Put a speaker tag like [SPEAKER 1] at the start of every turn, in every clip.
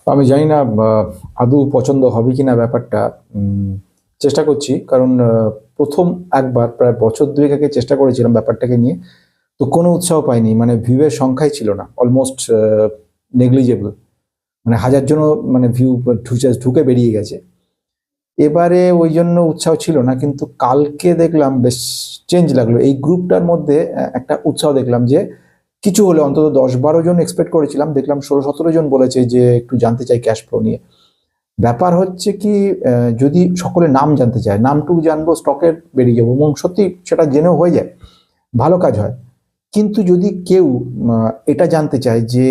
[SPEAKER 1] আমি জানি না আদৌ পছন্দ হবে কিনা ব্যাপারটা। চেষ্টা করছি, কারণ প্রথম একবার প্রায় বছর দুয়েক আগে চেষ্টা করেছিলাম ব্যাপারটাকে নিয়ে। তো কোনো উৎসাহ পাইনি, মানে ভিউয়ের সংখ্যাই ছিল না, অলমোস্ট নেগলিজেবল। মানে 1000 জন মানে ভিউ ঢুকে বেরিয়ে গেছে। এবারে ওই জন্য উৎসাহ ছিল না, কিন্তু কালকে দেখলাম বেশ চেঞ্জ লাগলো এই গ্রুপটার মধ্যে। একটা উৎসাহ দেখলাম যে কিছু হলে অন্তত 10-12 জন এক্সপেক্ট করেছিলাম, দেখলাম 16-17 জন বলেছে যে একটু জানতে চাই ক্যাশ ফ্লো নিয়ে। ব্যাপার হচ্ছে কি, যদি সকলে নাম জানতে চায়, নামটুকু জানবো, স্টকের বেরিয়ে যাবো, এবং সত্যি সেটা জেনেও হয়ে যায়, ভালো কাজ হয়। কিন্তু যদি কেউ এটা জানতে চায় যে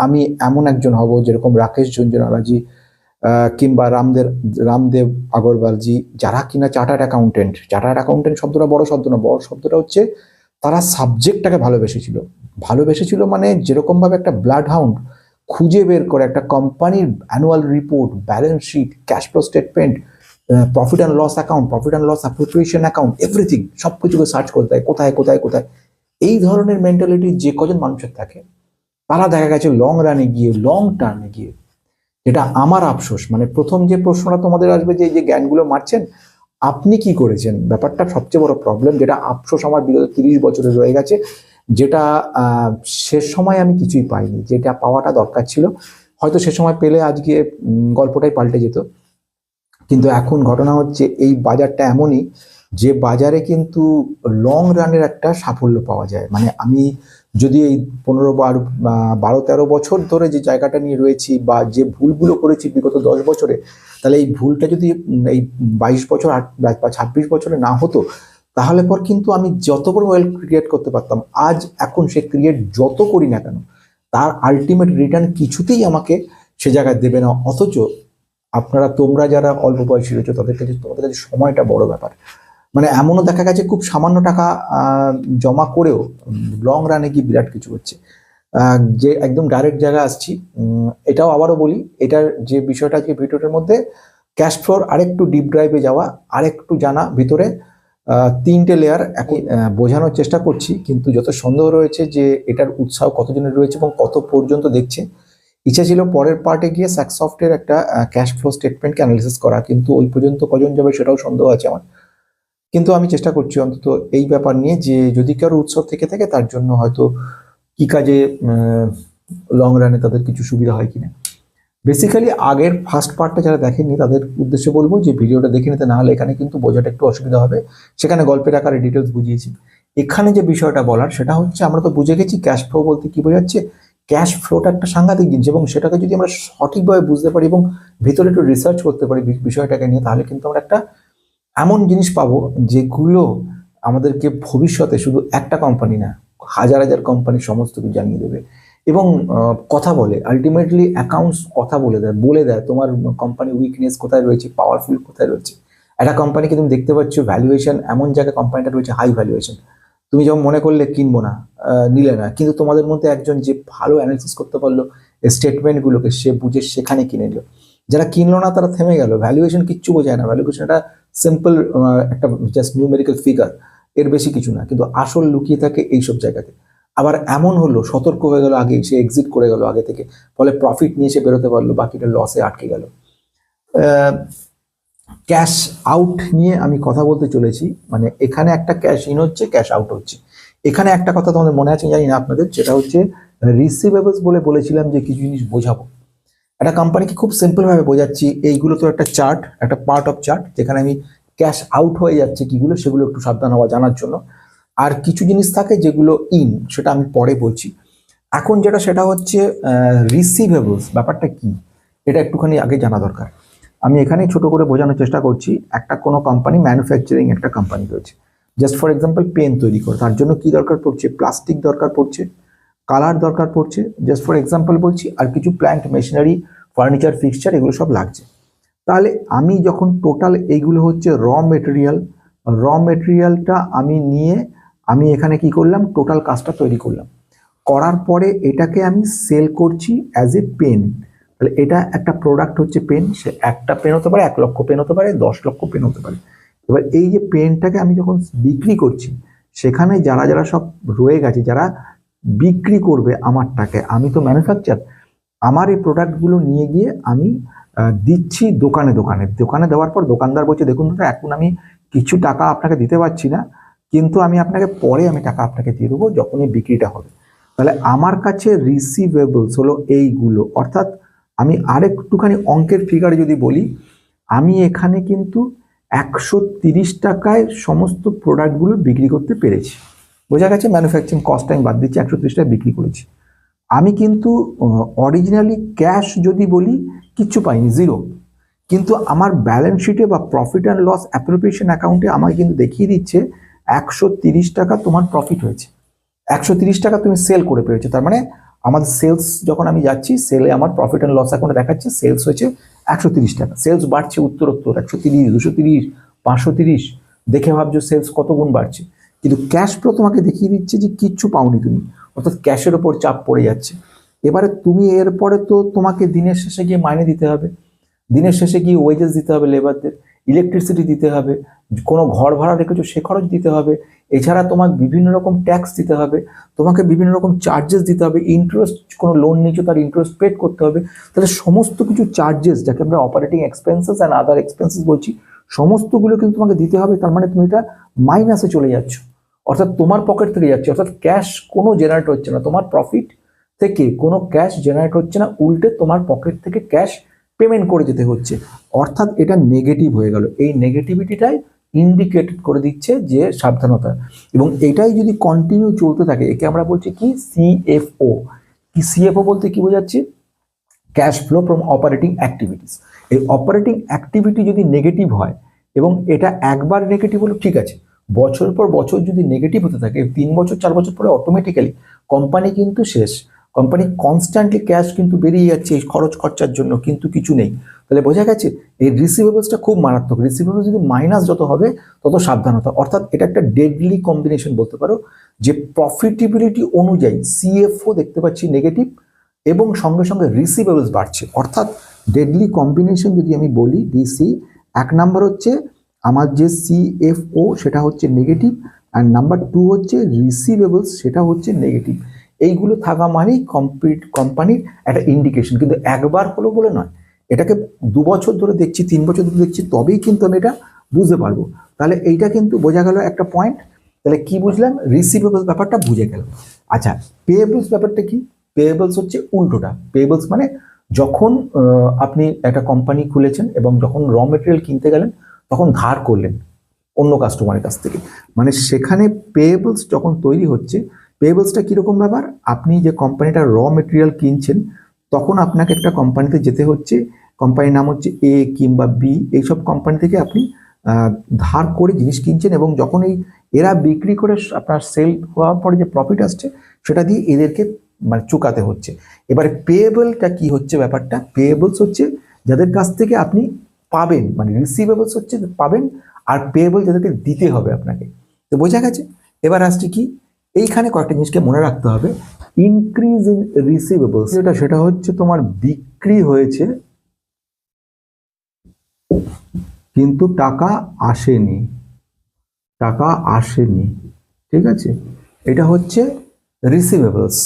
[SPEAKER 1] আমি এমন একজন হব যেরকম রাকেশ ঝুনঝুনওয়ালাজি, কিংবা রামদেব আগরওয়ালজি, যারা কিনা চার্টার্ড অ্যাকাউন্টেন্ট শব্দটা বড় শব্দ না, বড় শব্দটা হচ্ছে তারা সাবজেক্টটাকে ভালোবেসেছিল মানে যেরকম ভাবে একটা ব্লাড হাউন্ড খুঁজে বের করে একটা কোম্পানির annual report, balance sheet, cash flow statement, profit and loss account, profit and loss appropriation account, everything, সবকিছুকে সার্চ করতে হয় কোথায় কোথায় কোথায়। এই ধরনের মেন্টালিটি যে কজন মানুষের থাকে, তারা দেখা গেছে লং রানে গিয়ে, লং টার্মে গিয়ে, যেটা আমার আফসোস, মানে প্রথম যে প্রশ্নটা তোমাদের আসবে যে এই যে জ্ঞানগুলো মারছেন আপনি কি করেছেন, ব্যাপারটা সবচেয়ে বড় প্রবলেম, যেটা আফসোস আমার বিগত 30 বছরে রয়ে গেছে, যেটা শেষ সময় আমি কিছুই পাইনি, যেটা পাওয়াটা দরকার ছিল। হয়তো সে সময় পেলে আজকে গল্পটাই পাল্টে যেত। কিন্তু এখন ঘটনা হচ্ছে এই বাজারটা এমনই যে বাজারে কিন্তু লং রানের একটা সাফল্য পাওয়া যায়। মানে আমি যদি এই 12-13 বছর ধরে যে জায়গাটা নিয়ে রয়েছি, বা যে ভুলগুলো করেছি বিগত 10 বছরে, তাহলে এই ভুলটা যদি এই 22 বছর বা 26 বছরে না হতো, তাহলে পর কিন্তু আমি যত বড় ওয়েলথ ক্রিয়েট করতে পারতাম, আজ এখন সে ক্রিয়েট যত করি না কেন, তার আলটিমেট রিটার্ন কিছুতেই আমাকে সে জায়গায় দেবে না। অথচ তোমরা যারা অল্প বয়সী রয়েছে, তোমাদের কাছে সময়টা বড় ব্যাপার। মানে এমনও দেখা গেছে খুব সামান্য টাকা জমা করেও লং রানে গিয়ে বিরাট কিছু হচ্ছে। যে একদম ডাইরেক্ট জায়গা আসছি, এটাও আবারও বলি, এটার যে বিষয়টা আজকে ভিডিওটার মধ্যে, ক্যাশ ফ্লোর আরেকটু ডিপ ড্রাইভে যাওয়া, আরেকটু জানা ভিতরে, 3টে লেয়ার এখন বোঝানোর চেষ্টা করছি। কিন্তু যত সন্দেহ রয়েছে যে এটার উৎসাহ কতজনের রয়েছে এবং কত পর্যন্ত দেখছে, ইচ্ছা ছিল পরের পার্টে গিয়ে স্যাকসফটের একটা ক্যাশ ফ্লো স্টেটমেন্টকে অ্যানালিসিস করা, কিন্তু ওই পর্যন্ত কজন যাবে সেটাও সন্দেহ আছে আমার। কিন্তু আমি চেষ্টা করছি অন্তত এই ব্যাপার নিয়ে, যে যদি কারো উৎসব থেকে থাকে তার জন্য হয়তো কি কাজে লং রানে তাদের কিছু সুবিধা হয় কিনা। বেসিক্যালি আগের ফার্স্ট পার্টটা যারা দেখেননি তাদের উদ্দেশ্যে বলবো যে ভিডিওটা দেখে নিতে, না হলে এখানে কিন্তু বোঝাটা একটু অসুবিধা হবে। সেখানে গল্পের আকারে ডিটেলস বুঝিয়েছি। এখানে যে বিষয়টা বলার সেটা হচ্ছে, আমরা তো বুঝে গেছি ক্যাশ ফ্লো বলতে কি বোঝাচ্ছে। ক্যাশ ফ্লোটা একটা সাংঘাতিক জিনিস, এবং সেটাকে যদি আমরা সঠিকভাবে বুঝতে পারি এবং ভিতরে একটু রিসার্চ করতে পারি বিষয়টাকে নিয়ে, তাহলে কিন্তু আমরা একটা এমন জিনিস পাবো যেগুলো আমাদেরকে ভবিষ্যতে শুধু একটা কোম্পানি না, হাজার হাজার কোম্পানি সমস্ত কিছু জানিয়ে দেবে। এবং কথা বলে, আলটিমেটলি অ্যাকাউন্টস কথা বলে দেয় তোমার কোম্পানি উইকনেস কোথায় রয়েছে, পাওয়ারফুল কোথায় রয়েছে। একটা কোম্পানিকে তুমি দেখতে পাচ্ছ ভ্যালুয়েশন এমন জায়গায় কোম্পানিটা রয়েছে হাই ভ্যালুয়েশন, তুমি যেমন মনে করলে কিনবো না, নিলে না, কিন্তু তোমাদের মধ্যে একজন যে ভালো অ্যানালিসিস করতে পারলো স্টেটমেন্টগুলোকে, সে বুঝে সেখানে কিনে নিল। যারা কিনলো না তারা থেমে গেল। ভ্যালুয়েশন কিচ্ছু বোঝায় না, ভ্যালুয়েশন একটা সিম্পল একটা জাস্ট নিউমেরিক্যাল ফিগার, এর বেশি কিছু না, কিন্তু আসল লুকিয়ে থাকে এইসব জায়গাতে। আবার এমন হলো সতর্ক হয়ে গেল আগে, সে এক্সিট করে গেল আগে থেকে, ফলে প্রফিট নিয়ে সে বেরোতে পারলো, বাকিটা লসে আটকে গেল। ক্যাশ আউট নিয়ে আমি কথা বলতে চলেছি। মানে এখানে একটা ক্যাশ ইন হচ্ছে, ক্যাশ আউট হচ্ছে। এখানে একটা কথা তোমাদের মনে আছে জানি না আপনাদের, যেটা হচ্ছে রিসিভেবলস বলেছিলাম যে কিছু জিনিস বোঝাবো। একটা কোম্পানিকে খুব সিম্পল ভাবে বোঝাচ্ছি। এইগুলো তো একটা চার্ট, একটা পার্ট অফ চার্ট, যেখানে আমি ক্যাশ আউট হয়ে যাচ্ছে কিগুলো, সেগুলো একটু সাবধান হওয়া জানার জন্য। আর কিছু জিনিস থাকে যেগুলো ইন, সেটা আমি পরে বলছি। এখন যেটা সেটা হচ্ছে রিসিভেবলস, ব্যাপারটা কি এটা একটুখানি আগে জানা দরকার। আমি এখানে ছোট করে বোঝানোর চেষ্টা করছি। একটা কোনো কোম্পানি, ম্যানুফ্যাকচারিং একটা কোম্পানি রয়েছে, জাস্ট ফর এক্সাম্পল পেন তৈরি করে, তার জন্য কি দরকার পড়ছে, প্লাস্টিক দরকার পড়ছে, কালার দরকার পড়ছে, জাস্ট ফর এক্সাম্পল বলছি, আর কিছু প্ল্যান্ট মেশিনারি, ফার্নিচার, ফিক্সচার, এগুলো সব লাগছে। তাহলে আমি যখন টোটাল, এইগুলো হচ্ছে র মেটেরিয়ালটা আমি নিয়ে আমি এখানে কি করলাম, টোটাল কাজটা তৈরি করলাম, করার পরে এটাকে আমি সেল করছি অ্যাজ এ পেন। তাহলে এটা একটা প্রোডাক্ট হচ্ছে পেন। সে একটা পেন হতে পারে, 1 লক্ষ পেন হতে পারে, 10 লক্ষ পেন হতে পারে। এবার এই যে পেনটাকে আমি যখন বিক্রি করছি, সেখানে যারা সব রয়ে গেছে, যারা বিক্রি করবে আমারটাকে, আমি তো ম্যানুফ্যাকচার, আমার এই প্রোডাক্টগুলো নিয়ে গিয়ে আমি দিচ্ছি দোকানে দোকানে দোকানে দেওয়ার পর দোকানদার বলছে দেখুন দাদা এখন আমি কিছু টাকা আপনাকে দিতে পারছি না, কিন্তু আমি আপনাকে পরে আমি টাকা আপনাকে দিয়ে দেবো যখনই বিক্রিটা হবে। তাহলে আমার কাছে রিসিভেবলস হলো এইগুলো, অর্থাৎ আমি আরেকটুখানি অঙ্কের ফিগারে যদি বলি, আমি এখানে কিন্তু 130 টাকায় সমস্ত প্রোডাক্টগুলো বিক্রি করতে পেরেছি। বোঝা গেছে, ম্যানুফ্যাকচারিং কস্ট আমি বাদ দিচ্ছি, 130 টাকায় বিক্রি করেছি। আমি কিন্তু অরিজিনালি ক্যাশ যদি বলি কিচ্ছু পাইনি, জিরো। কিন্তু আমার ব্যালেন্স শিটে বা প্রফিট অ্যান্ড লস অ্যাপ্রোপ্রিয়েশন অ্যাকাউন্টে আমাকে কিন্তু দেখিয়ে দিচ্ছে 130 টাকা তোমার প্রফিট হয়েছে, 130 টাকা তুমি সেল করে পেয়েছো। তার মানে আমাদের সেলস যখন আমি যাচ্ছি সেলে আমার প্রফিট অ্যান্ড লস অ্যাকাউন্টে দেখাচ্ছে সেলস হয়েছে 130 টাকা। সেলস বাড়ছে উত্তরোত্তর 130, 230, 530, দেখে ভাবছো সেলস কত গুণ বাড়ছে। কিন্তু ক্যাশ ফ্লো তোমাকে দেখিয়ে দিচ্ছে যে কিচ্ছু পাওনি তুমি, অর্থাৎ ক্যাশের ওপর চাপ পড়ে যাচ্ছে। এবারে তুমি এরপরে তো তোমাকে দিনের শেষে গিয়ে মাইনে দিতে হবে, দিনের শেষে গিয়ে ওয়েজেস দিতে হবে লেবারদের, ইলেকট্রিসিটি দিতে হবে, কোনো ঘর ভাড়া রেখেছো সে খরচ দিতে হবে, এছাড়া তোমার বিভিন্ন রকম ট্যাক্স দিতে হবে, তোমাকে বিভিন্ন রকম চার্জেস দিতে হবে, ইন্টারেস্ট কোনো লোন নিচ্ছ তার ইন্টারেস্ট পেড করতে হবে। তাহলে সমস্ত কিছু চার্জেস, যাকে আমরা operating expenses and other expenses বলছি, সমস্তগুলো কিন্তু তোমাকে দিতে হবে। তার মানে তুমি এটা মাইনাসে চলে যাচ্ছ, অর্থাৎ তোমার পকেট থেকে যাচ্ছে, অর্থাৎ ক্যাশ কোনো জেনারেট হচ্ছে না, তোমার প্রফিট থেকে কোনো ক্যাশ জেনারেট হচ্ছে না, উল্টে তোমার পকেট থেকে ক্যাশ পেমেন্ট করে যেতে হচ্ছে, অর্থাৎ এটা নেগেটিভ হয়ে গেল। এই নেগেটিভিটিটাই ইন্ডিকেট করে দিচ্ছে যে সাবধানতা, এবং এটাই যদি কন্টিনিউ চলতে থাকে একে আমরা বলছি কি সিএফও। কি সিএফও বলতে কি বোঝাচ্ছে? Cash flow from operating activities. এই অপারেটিং অ্যাক্টিভিটি যদি নেগেটিভ হয়, এবং এটা একবার নেগেটিভ হলো ঠিক আছে, বছর পর বছর যদি নেগেটিভ হতে থাকে 3 বছর 4 বছর পরে অটোমেটিক্যালি কোম্পানি কিন্তু শেষ, কোম্পানি কনস্ট্যান্টলি ক্যাশ কিন্তু বেরিয়ে যাচ্ছে এই খরচ খরচার জন্য, কিন্তু কিছু নেই। তাহলে বোঝা গেছে এই রিসিভেবলসটা খুব মারাত্মক। রিসিভেবলস যদি মাইনাস যত হবে তত সাবধানতা, অর্থাৎ এটা একটা ডেডলি কম্বিনেশন বলতে পারো, যে প্রফিটেবিলিটি অনুযায়ী সিএফও দেখতে পাচ্ছি নেগেটিভ এবং সঙ্গে সঙ্গে রিসিভেবলস বাড়ছে, অর্থাৎ ডেডলি কম্বিনেশন যদি আমি বলি ডিসি। 1 নাম্বার হচ্ছে আমার যে সিএফও সেটা হচ্ছে নেগেটিভ, আর নাম্বার 2 হচ্ছে রিসিভেবলস সেটা হচ্ছে নেগেটিভ। এইগুলো থাকা মানেই কোম্পানির একটা ইন্ডিকেশন, কিন্তু একবার হলো বলে নয়, এটাকে 2 বছর ধরে দেখছি 3 বছর ধরে দেখছি তবেই কিন্তু আমি এটা বুঝতে পারবো। তাহলে এইটা কিন্তু বোঝা গেল একটা পয়েন্ট। তাহলে কি বুঝলাম? রিসিভেবলস ব্যাপারটা বুঝে গেল। আচ্ছা, পেয়েবলস ব্যাপারটা কি? পেয়েবলস হচ্ছে উল্টোটা। পেয়েবলস মানে যখন আপনি একটা কোম্পানি খুলেছেন এবং যখন র মেটেরিয়াল কিনতে গেলেন তখন ধার করলেন অন্য কাস্টমারের কাছ থেকে, মানে সেখানে পেয়েবলস যখন তৈরি হচ্ছে, পেয়েবলসটা কীরকম ব্যাপার? আপনি যে কোম্পানিটা র মেটেরিয়াল কিনছেন তখন আপনাকে একটা কোম্পানিতে যেতে হচ্ছে, কোম্পানির নাম হচ্ছে এ কিংবা বি, এইসব কোম্পানি থেকে আপনি ধার করে জিনিস কিনছেন, এবং যখন এরা বিক্রি করে আপনার সেল হওয়ার পরে যে প্রফিট আসছে সেটা দিয়ে এদেরকে মানে চুকাতে হচ্ছে। এবারে পেয়েবলটা কি হচ্ছে ব্যাপারটা? পেয়েবলস হচ্ছে যাদের কাছ থেকে আপনি পাবেন, মানে রিসিভেবলস হচ্ছে পাবেন, আর পেয়েবল যাদেরকে দিতে হবে আপনাকে। তো বোঝা গেছে? এবার আসছে কি, এইখানে কয়েকটা জিনিসকে মনে রাখতে হবে। ইনক্রিজ ইন রিসিভেবলস যেটা, সেটা হচ্ছে তোমার বিক্রি হয়েছে কিন্তু টাকা আসেনি, টাকা আসেনি, ঠিক আছে, এটা হচ্ছে রিসিভেবলস।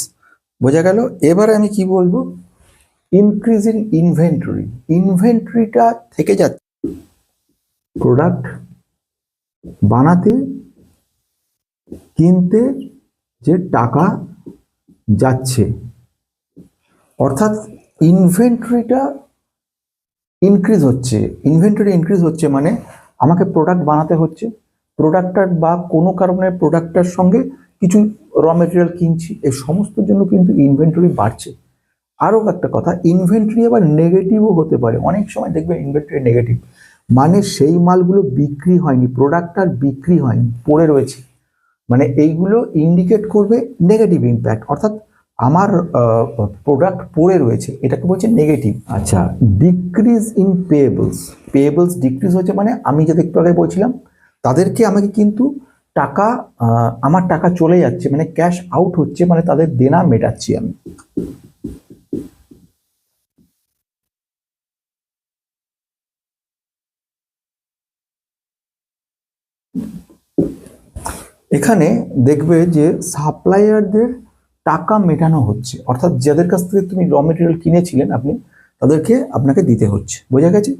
[SPEAKER 1] বোঝা গেল? এবারে আমি কি বলবো, ইনক্রিজ ইন ইনভেন্টরি। ইনভেন্টরিটা থেকে যাচ্ছে প্রোডাক্ট বানাতে কিনতে যে টাকা যাচ্ছে, অর্থাৎ ইনভেন্টরিটা ইনক্রিজ হচ্ছে। ইনভেন্টরি ইনক্রিজ হচ্ছে মানে আমাকে প্রোডাক্ট বানাতে হচ্ছে, প্রোডাক্টটার বা কোনো কারণে প্রোডাক্টটার সঙ্গে কিছু র মেটেরিয়াল কিনছি, এই সমস্ত জন্য কিন্তু ইনভেন্টরি বাড়ছে। আরও একটা কথা, ইনভেন্টরি আবার নেগেটিভও হতে পারে। অনেক সময় দেখবে ইনভেন্টরি নেগেটিভ, মানে সেই মালগুলো বিক্রি হয়নি, প্রোডাক্টটার বিক্রি হয়নি, পড়ে রয়েছে, মানে এইগুলো ইন্ডিকেট করবে নেগেটিভ ইম্প্যাক্ট, অর্থাৎ আমার প্রোডাক্ট পড়ে রয়েছে, এটাকে বলছে নেগেটিভ। আচ্ছা, ডিক্রিজ ইন পেয়েবলস। পেয়েবলস ডিক্রিজ হচ্ছে মানে আমি যাদের একটু আগে বলছিলাম তাদেরকে আমাকে কিন্তু টাকা, আমার টাকা চলে যাচ্ছে, মানে ক্যাশ আউট হচ্ছে, মানে তাদের দেনা মেটাচ্ছি আমি। এখানে দেখবে যে সাপ্লায়ারদের টাকা মেটানো হচ্ছে, অর্থাৎ যাদের কাছ থেকে তুমি র মেটেরিয়াল কিনেছিলেন আপনি, তাদেরকে আপনাকে দিতে হচ্ছে। বোঝা গেছে?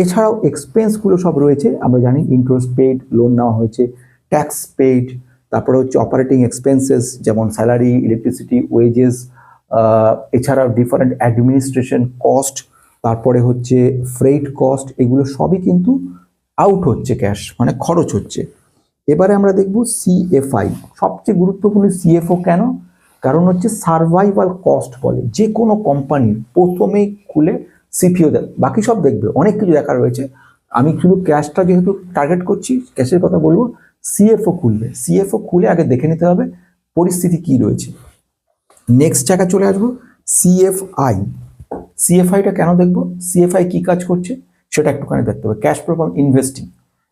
[SPEAKER 1] এছাড়াও এক্সপেন্সগুলো সব রয়েছে, আমরা জানি ইন্টারেস্ট পেইড, লোন নেওয়া হয়েছে, ট্যাক্স পেইড, তারপরে হচ্ছে অপারেটিং এক্সপেন্সেস যেমন স্যালারি, ইলেকট্রিসিটি, ওয়েজেস, এছাড়াও ডিফারেন্ট অ্যাডমিনিস্ট্রেশন কস্ট, তারপরে হচ্ছে ফ্রেইট কস্ট, এগুলো সবই কিন্তু আউট হচ্ছে, ক্যাশ মানে খরচ হচ্ছে। এবারে আমরা দেখব সিএফআই, সবচেয়ে গুরুত্বপূর্ণ সিএফও কেন? কারণ হচ্ছে সার্ভাইভাল কস্ট বলে, যে কোনো কোম্পানির প্রথমেই খুলে সিপিও দেয়, বাকি সব দেখবে, অনেক কিছু দেখার রয়েছে। আমি শুধু ক্যাশটা যেহেতু টার্গেট করছি, ক্যাশের কথা বলবো, সিএফও খুলবে, সিএফও খুলে আগে দেখে নিতে হবে পরিস্থিতি কি রয়েছে। নেক্সট জায়গায় চলে আসবো সিএফআই। সিএফআইটা কেন দেখবো, সিএফআই কি কাজ করছে সেটা একটুখানি দেখতে হবে। ক্যাশ ফ্লো ফ্রম ইনভেস্টিং,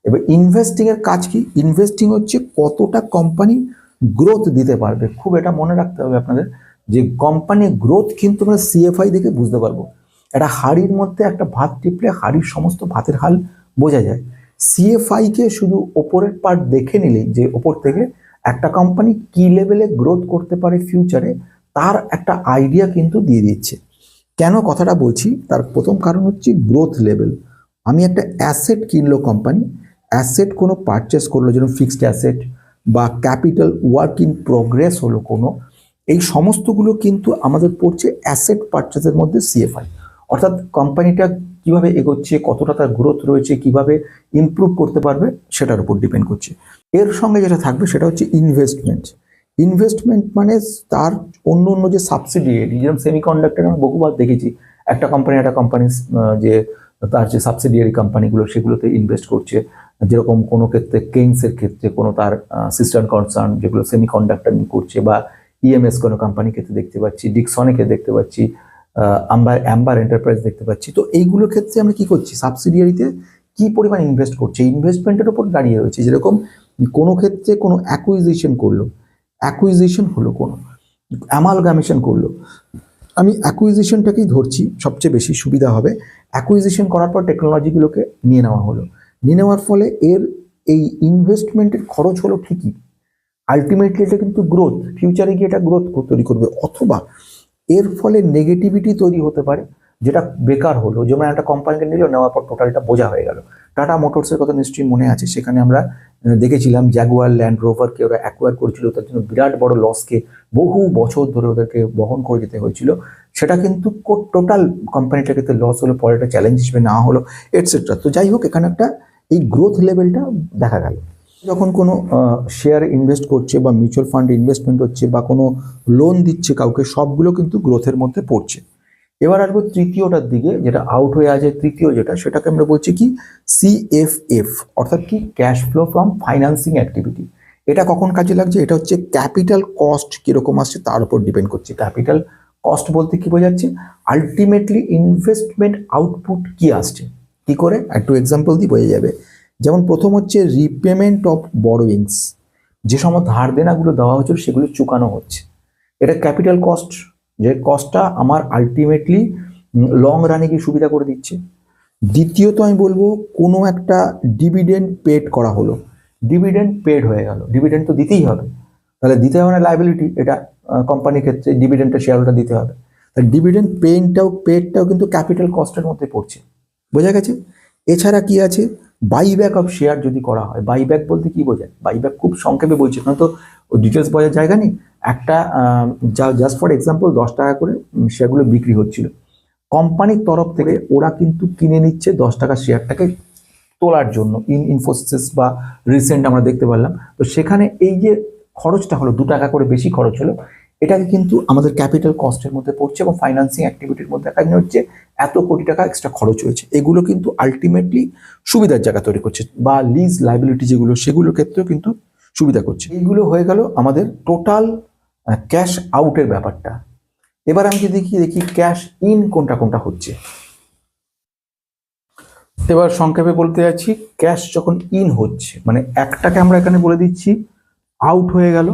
[SPEAKER 1] এবার ইনভেস্টিং এর কাজ কি? ইনভেস্টিং হচ্ছে কতটা কোম্পানি গ্রোথ দিতে পারবে। খুব এটা মনে রাখতে হবে আপনাদের, যে কোম্পানি গ্রোথ কিন্তু আমরা সিএফআই দেখে বুঝতে পারবো। একটা হাড়ির মধ্যে একটা ভাত টিপলে হাড়ির সমস্ত ভাতের হাল বোঝা যায়। সিএফআই কে শুধু ওপরের পার্ট দেখে নিলেই, যে ওপর থেকে একটা কোম্পানি কি লেভেলে গ্রোথ করতে পারে ফিউচারে, তার একটা আইডিয়া কিন্তু দিয়ে দিচ্ছে। কেন কথাটা বলছি, তার প্রথম কারণ হচ্ছে গ্রোথ লেভেল। আমি একটা অ্যাসেট কিনলো কোম্পানি, অ্যাসেট কোনো পারচেস করলো, যেমন ফিক্সড অ্যাসেট বা ক্যাপিটাল ওয়ার্ক ইন প্রোগ্রেস হলো কোনো, এই সমস্তগুলো কিন্তু আমাদের পড়ছে অ্যাসেট পারচেসের মধ্যে সিএফআই। অর্থাৎ কোম্পানিটা কিভাবে এগোচ্ছে, কতটা তার গ্রোথ রয়েছে, কিভাবে ইমপ্রুভ করতে পারবে সেটার উপর ডিপেন্ড করছে। এর সঙ্গে যেটা থাকবে সেটা হচ্ছে ইনভেস্টমেন্ট। ইনভেস্টমেন্ট মানে তার অন্য অন্য যে সাবসিডিয়ারি, যেরকম সেমিকন্ডাক্টর আমরা বহুবার দেখেছি, একটা কোম্পানি যে তার যে সাবসিডিয়ারি কোম্পানিগুলো সেগুলোতে ইনভেস্ট করছে। যেরকম কোনো ক্ষেত্রে কেইন্সের ক্ষেত্রে কোনো তার সিস্টার কনসার্ন যেগুলো সেমিকন্ডাক্টর নিয়ে করছে, বা ইএমএস কোনো কোম্পানির ক্ষেত্রে দেখতে পাচ্ছি, ডিকসনেকে দেখতে পাচ্ছি, অ্যাম্বার এন্টারপ্রাইজ দেখতে পাচ্ছি। তো এইগুলোর ক্ষেত্রে আমরা কি করছি, সাবসিডিয়ারিতে কি পরিমাণ ইনভেস্ট করছে, ইনভেস্টমেন্টের উপর দাঁড়িয়ে রয়েছে। যেরকম কোনো ক্ষেত্রে কোনো অ্যাকুইজিশন করলো, অ্যাকুইজিশন হলো, কোনো অ্যামালগামেশন করলো, আমি অ্যাকুইজিশনটাকেই ধরছি, সবচেয়ে বেশি সুবিধা হবে। অ্যাকুইজিশন করার পর টেকনোলজিগুলোকে নিয়ে নেওয়া হলো, নিয়ে নেওয়ার ফলে এর এই ইনভেস্টমেন্টের খরচ হলো ঠিকই, আলটিমেটলি এটা কিন্তু গ্রোথ, ফিউচারে গিয়ে এটা গ্রোথ তৈরি করবে। অথবা এর ফলে নেগেটিভিটি তৈরি হতে পারে, যেটা বেকার হলো। যেমন একটা কোম্পানিকে নিল, নেওয়ার পর টোটালটা বোঝা হয়ে গেল। টাটা মোটরসের কথা নিশ্চয়ই মনে আছে, সেখানে আমরা দেখেছিলাম জাগুয়ার ল্যান্ড রোভারকে ওরা অ্যাকোয়ার করেছিল, তার জন্য বিরাট বড় লসকে বহু বছর ধরে ওদেরকে বহন করে যেতে হয়েছিল। সেটা কিন্তু টোটাল কোম্পানিটাকে লস হলো, পরে একটা চ্যালেঞ্জ হিসেবে নেওয়া হলো, এটসেট্রা। তো যাই হোক, এখানে একটা এই গ্রোথ লেভেলটা দেখা গেল। যখন কোনো শেয়ার ইনভেস্ট করছে বা মিউচুয়াল ফান্ডে ইনভেস্টমেন্ট হচ্ছে বা কোনো লোন দিচ্ছে কাউকে, সবগুলো কিন্তু গ্রোথের মধ্যে পড়ছে। এবার আসবো তৃতীয়টার দিকে, যেটা আউট হয়ে আছে, তৃতীয় যেটা, সেটাকে আমরা বলছি কি সিএফএফ, অর্থাৎ কি cash flow from financing activity. এটা কখন কাজে লাগছে, এটা হচ্ছে ক্যাপিটাল কস্ট কিরকম আসছে তার উপর ডিপেন্ড করছে। ক্যাপিটাল কস্ট বলতে কি বোঝাচ্ছে, আলটিমেটলি ইনভেস্টমেন্ট আউটপুট কি আসছে, কি করে একটু এক্সাম্পল দিয়ে বোঝা যাবে। যেমন প্রথম হচ্ছে রিপেমেন্ট অফ বরোয়িংস, যে সময় ধার দেনাগুলো দেওয়া হচ্ছে সেগুলো চুকানো হচ্ছে, এটা ক্যাপিটাল কস্ট, যে কস্টটা আমার আলটিমেটলি লং রানে গিয়ে সুবিধা করে দিচ্ছে। দ্বিতীয়ত আমি বলবো কোনো একটা ডিভিডেন্ড পেড করা হলো, ডিভিডেন্ড পেড হয়ে গেল, ডিভিডেন্ড তো দিতেই হবে, তাহলে দিতে হবে না লাইবিলিটি, এটা কোম্পানির ক্ষেত্রে ডিভিডেন্ডটা শেয়ারটা দিতে হবে, তাহলে ডিভিডেন্ড পেডটাও কিন্তু ক্যাপিটাল কস্টের মধ্যে পড়ছে। বোঝা গেছে? এছাড়া কি আছে, বাইব্যাক অফ শেয়ার যদি করা হয়, বাইব্যাক বলতে কি বোঝায়, বাইব্যাক খুব সংক্ষেপে বলছে, না তো ডিটেলস বোঝার জায়গা নেই। একটা জাস্ট ফর এক্সাম্পল 10 টাকা করে শেয়ারগুলো বিক্রি হচ্ছিল, কোম্পানির তরফ থেকে ওরা কিন্তু কিনে নিচ্ছে 10 টাকা শেয়ারটাকে তোলার জন্য, ইনফোসিস বা রিসেন্ট আমরা দেখতে পারলাম। তো সেখানে এই যে খরচটা হলো 2 টাকা করে বেশি খরচ হলো, এটাকে কিন্তু আমাদের ক্যাপিটাল কস্টের মধ্যে পড়ছে, এবং ফাইন্যান্সিং অ্যাক্টিভিটির মধ্যে দেখা হচ্ছে এত কোটি টাকা এক্সট্রা খরচ হয়েছে। এগুলো কিন্তু আলটিমেটলি সুবিধার জায়গা তৈরি করছে, বা লিজ লাইবিলিটি যেগুলো, সেগুলোর ক্ষেত্রেও কিন্তু সুবিধা করছে। এইগুলো হয়ে গেল আমাদের টোটাল ক্যাশ আউটের ব্যাপারটা। এবার আমি যদি দেখি ক্যাশ ইন কোনটা কোনটা হচ্ছে। এবার সংক্ষেপে বলতে যাচ্ছি, ক্যাশ যখন ইন হচ্ছে, মানে একটাকে আমরা এখানে বলে দিচ্ছি আউট হয়ে গেল,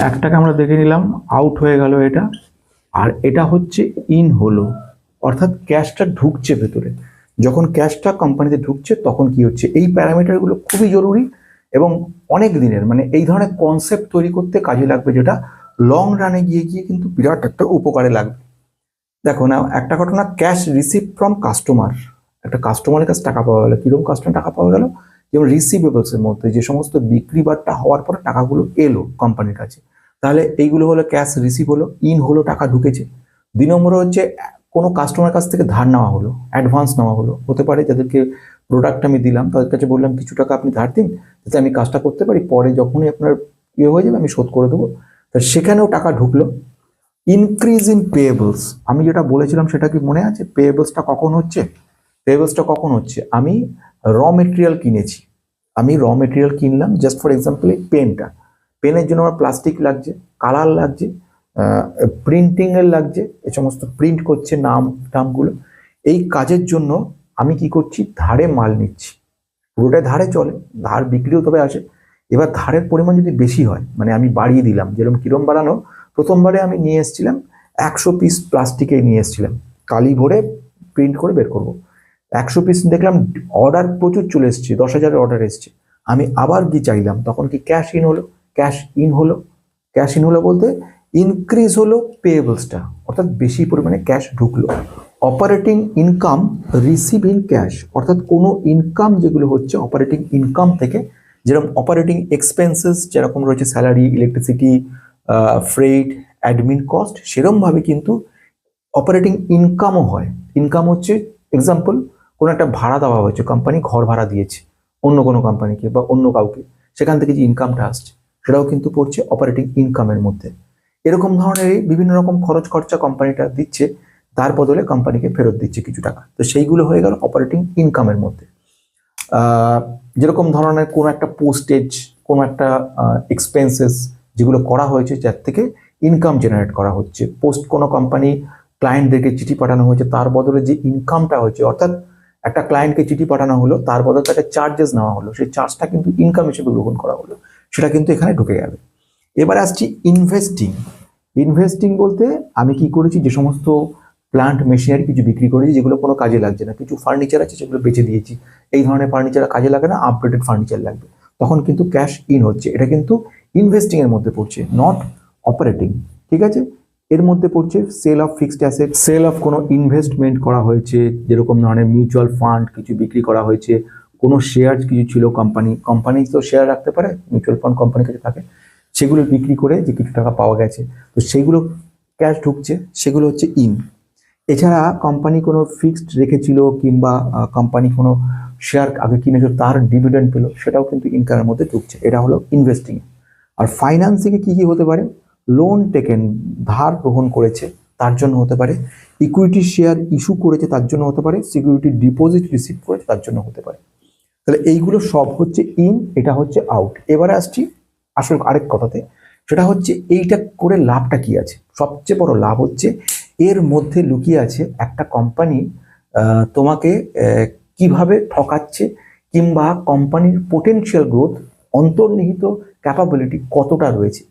[SPEAKER 1] একটাকে আমরা দেখে নিলাম আউট হয়ে গেল এটা, আর এটা হচ্ছে ইন হলো, অর্থাৎ ক্যাশটা ঢুকছে ভেতরে। যখন ক্যাশটা কোম্পানিতে ঢুকছে তখন কি হচ্ছে, এই প্যারামিটারগুলো খুবই জরুরি, এবং অনেক দিনের, মানে এই ধরনের কনসেপ্ট তৈরি করতে কাজে লাগবে, যেটা লং রানে গিয়ে গিয়ে কিন্তু বিরাট একটা উপকারে লাগবে। দেখো না, একটা ঘটনা, ক্যাশ রিসিভ ফ্রম কাস্টমার, একটা কাস্টমারের কাছে টাকা পাওয়া গেল। কিরকম কাস্টমার টাকা পাওয়া গেল? যেমন রিসিভেবলসের মধ্যে যে সমস্ত বিক্রি বাট্টা হওয়ার পরে টাকাগুলো এলো কোম্পানির কাছে, তাহলে এইগুলো হলো ক্যাশ রিসিভ হলো, ইন হলো, টাকা ঢুকেছে। 2 নম্বরে হচ্ছে কোনো কাস্টমার কাছ থেকে ধার নেওয়া হলো, অ্যাডভান্স নেওয়া হলো, হতে পারে যাদেরকে প্রোডাক্ট আমি দিলাম তাদের কাছে বললাম কিছু টাকা আপনি ধার দিন, যাতে আমি কাজটা করতে পারি, পরে যখনই আপনার ইয়ে হয়ে যাবে আমি শোধ করে দেবো। তা সেখানেও টাকা ঢুকলো। ইনক্রিজ ইন পেয়েবলস, আমি যেটা বলেছিলাম সেটা কি মনে আছে? পেয়েবলসটা কখন হচ্ছে? পেয়েবলসটা কখন হচ্ছে? আমি র মেটেরিয়াল কিনেছি, আমি র মেটেরিয়াল কিনলাম, জাস্ট ফর এক্সাম্পল এই পেনটা, পেনের জন্য আমার প্লাস্টিক লাগছে, কালার লাগছে, প্রিন্টিং এর লাগছে, এই সমস্ত প্রিন্ট করছে নাম টামগুলো। এই কাজের জন্য আমি কি করছি? ধারে মাল নিচ্ছি, পুরোটাই ধারে চলে, ধার বিক্রিও তবে আসে। এবার ধারের পরিমাণ যদি বেশি হয়, মানে আমি বাড়িয়ে দিলাম, যেরকম কিরম বাড়ানো, প্রথমবারে আমি নিয়ে এসেছিলাম 100 পিস প্লাস্টিকে নিয়ে এসেছিলাম, কালি ভরে প্রিন্ট করে বের করব। 100 পিস দেখলাম অর্ডার প্রচুর চলে এসছে, 10,000 অর্ডার এসছে। আমি আবার কি চাইলাম, তখন কি ক্যাশ ইন হলো, ক্যাশ ইন হলো। ক্যাশ ইন হলো বলতে ইনক্রিজ হলো পেয়েবলসটা, অর্থাৎ বেশি পরিমাণে ক্যাশ ঢুকলো। Operating income receive in cash, অর্থাৎ কোনো ইনকাম যেগুলো হচ্ছে অপারেটিং ইনকাম থেকে, যেরকম অপারেটিং এক্সপেন্সেস যেরকম রয়েছে, salary, electricity, freight, admin cost, সেরকমভাবে কিন্তু অপারেটিং ইনকামও হয়। ইনকাম হচ্ছে এক্সাম্পল, কোনো একটা ভাড়া দেওয়া হয়েছে, কোম্পানি ঘর ভাড়া দিয়েছে অন্য কোনো কোম্পানিকে বা অন্য কাউকে, সেখান থেকে যে ইনকামটা আসছে সেটাও কিন্তু পড়ছে অপারেটিং ইনকামের মধ্যে। এরকম ধরনের বিভিন্ন রকম খরচ খরচা কোম্পানিটা দিচ্ছে, তার বদলে কোম্পানিকে ফেরত দিচ্ছে কিছু টাকা, তো সেইগুলো হয়ে গেল অপারেটিং ইনকামের মধ্যে। যেরকম ধরনের কোনো একটা পোস্টেজ, কোনো একটা এক্সপেন্সেস যেগুলো করা হয়েছে, যার থেকে ইনকাম জেনারেট করা হচ্ছে। পোস্ট কোনো কোম্পানি ক্লায়েন্টদেরকে চিঠি পাঠানো হয়েছে, তার বদলে যে ইনকামটা হয়েছে, অর্থাৎ একটা ক্লায়েন্টকে চিঠি পাঠানো হলো, তার বদলে তাকে চার্জেস নেওয়া হলো, সেই চার্জটা কিন্তু ইনকাম হিসেবে গ্রহণ করা হলো, সেটা কিন্তু এখানে ঢুকে যাবে। এবার আসছি ইনভেস্টিং। ইনভেস্টিং বলতে আমি কি করেছি, যে সমস্ত প্লান্ট মেশিনারি কিছু বিক্রি করেছি যেগুলো কোনো কাজে লাগছে না, কিছু ফার্নিচার আছে সেগুলো বেচে দিয়েছি, এই ধরনের ফার্নিচার কাজে লাগে না, আপডেটেড ফার্নিচার লাগবে, তখন কিন্তু ক্যাশ ইন হচ্ছে, এটা কিন্তু ইনভেস্টিং এর মধ্যে পড়ছে, নট অপারেটিং। ঠিক আছে, এর মধ্যে পড়ছে sale of fixed asset, sale of কোনো ইনভেস্টমেন্ট করা হয়েছে, যেরকম ধরনের মিউচুয়াল ফান্ড কিছু বিক্রি করা হয়েছে, কোনো শেয়ার কিছু ছিল, কোম্পানি তো শেয়ার রাখতে পারে, মিউচুয়াল ফান্ড কোম্পানির কাছে থাকে, সেগুলো বিক্রি করে যে কিছু টাকা পাওয়া গেছে, তো সেগুলো ক্যাশ ঢুকছে, সেগুলো হচ্ছে ইন। এছাড়া কোম্পানি কোনো ফিক্সড রেখেছিল, কিংবা কোম্পানি কোনো শেয়ার আগে কিনেছিল, তার ডিভিডেন্ড পেলো, সেটাও কিন্তু ইনকামের মধ্যে ঢুকছে, এটা হলো ইনভেস্টিং। আর ফাইন্যান্সিংয়ে কি কি হতে পারে? লোন টেকেন, ধার গ্রহণ করেছে তার জন্য হতে পারে, ইকুইটি শেয়ার ইস্যু করেছে তার জন্য হতে পারে, সিকিউরিটি ডিপোজিট রিসিভ করেছে তার জন্য হতে পারে। তাহলে এইগুলো সব হচ্ছে ইন, এটা হচ্ছে আউট। এবারে আসছি আসলে আরেক কথাতে, সেটা হচ্ছে এইটা করে লাভটা কি আছে? সবচেয়ে বড় লাভ হচ্ছে এর মধ্যে লুকিয়ে আছে একটা কোম্পানি তোমাকে কিভাবে ঠকাচ্ছে, কিংবা কোম্পানির পোটেনশিয়াল গ্রোথ, অন্তর্নিহিত ক্যাপাবিলিটি কতটা রয়েছে।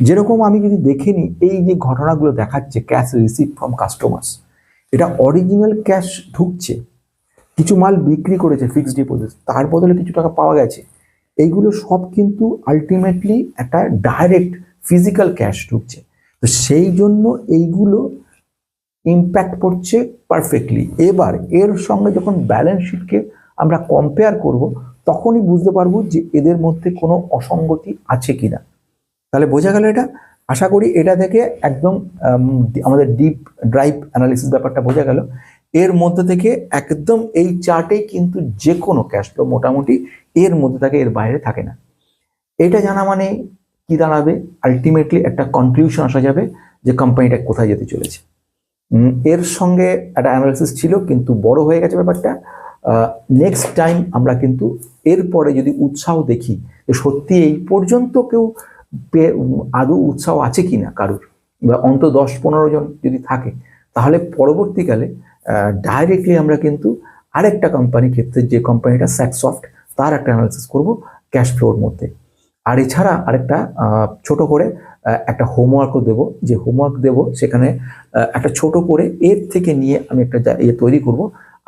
[SPEAKER 1] যেরকম আমি যদি দেখে নিই, এই যে ঘটনাগুলো দেখাচ্ছে ক্যাশ রিসিভ ফ্রম কাস্টমার্স, এটা অরিজিনাল ক্যাশ ঢুকছে, কিছু মাল বিক্রি করেছে ফিক্সড ডিপোজিট, তার বদলে কিছু টাকা পাওয়া গেছে, এইগুলো সব কিন্তু আলটিমেটলি একটা ডাইরেক্ট ফিজিক্যাল ক্যাশ ঢুকছে। তো সেই জন্য এইগুলো ইম্প্যাক্ট পড়ছে পারফেক্টলি। এবার এর সঙ্গে যখন ব্যালেন্স শিটকে আমরা কম্পেয়ার করব, তখনই বুঝতে পারবো যে এদের মধ্যে কোনো অসঙ্গতি আছে কিনা। তাহলে বোঝা গেল এটা। আশা করি এটা থেকে একদম আমাদের ডিপ ড্রাইভ অ্যানালিসিস ব্যাপারটা বোঝা গেল। এর মধ্যে থেকে একদম এই চার্টেই কিন্তু যে কোনো ক্যাশ ফ্লো মোটামুটি এর মধ্যে থাকে, এর বাইরে থাকে না। এটা জানা মানে কি দাঁড়াবে? আলটিমেটলি একটা কনক্লুশন আসা যাবে যে কোম্পানিটা কোথায় যেতে চলেছে। এর সঙ্গে একটা অ্যানালিসিস ছিল, কিন্তু বড় হয়ে গেছে ব্যাপারটা। নেক্সট টাইম আমরা কিন্তু এরপরে যদি উৎসাহ দেখি যে সত্যি এই পর্যন্ত কেউ আদৌ উৎসাহ আছে কিনা কারুর, বা অন্তত 10-15 জন যদি থাকে, তাহলে পরবর্তীকালে ডাইরেক্টলি আমরা কিন্তু আরেকটা কোম্পানির ক্ষেত্রে, যে কোম্পানিটা স্যাকসফট, তার একটা অ্যানালিসিস করব ক্যাশ ফ্লোর মধ্যে। আর এছাড়া আরেকটা ছোট করে একটা হোমওয়ার্কও দেবো, যে হোমওয়ার্ক দেবো সেখানে একটা ছোট করে এর থেকে নিয়ে আমি একটা তৈরি করব,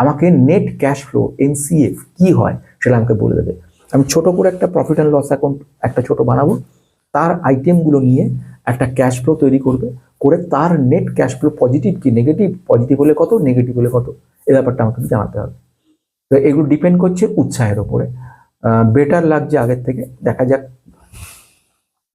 [SPEAKER 1] আমাকে নেট ক্যাশ ফ্লো NCF কি হয় সেটা আমাকে বলে দেবে। আমি ছোট করে একটা প্রফিট অ্যান্ড লস অ্যাকাউন্ট একটা ছোট বানাবো, তার আইটেমগুলো নিয়ে একটা ক্যাশ ফ্লো তৈরি করবে, করে তার নেট ক্যাশ ফ্লো পজিটিভ কি নেগেটিভ, পজিটিভ হলে কত, নেগেটিভ হলে কত, এই ব্যাপারটা আমাকে জানাতে হবে। তো এগুলো ডিপেন্ড করছে উৎসাহের ওপরে। বেটার লাগছে আগের থেকে, দেখা যাক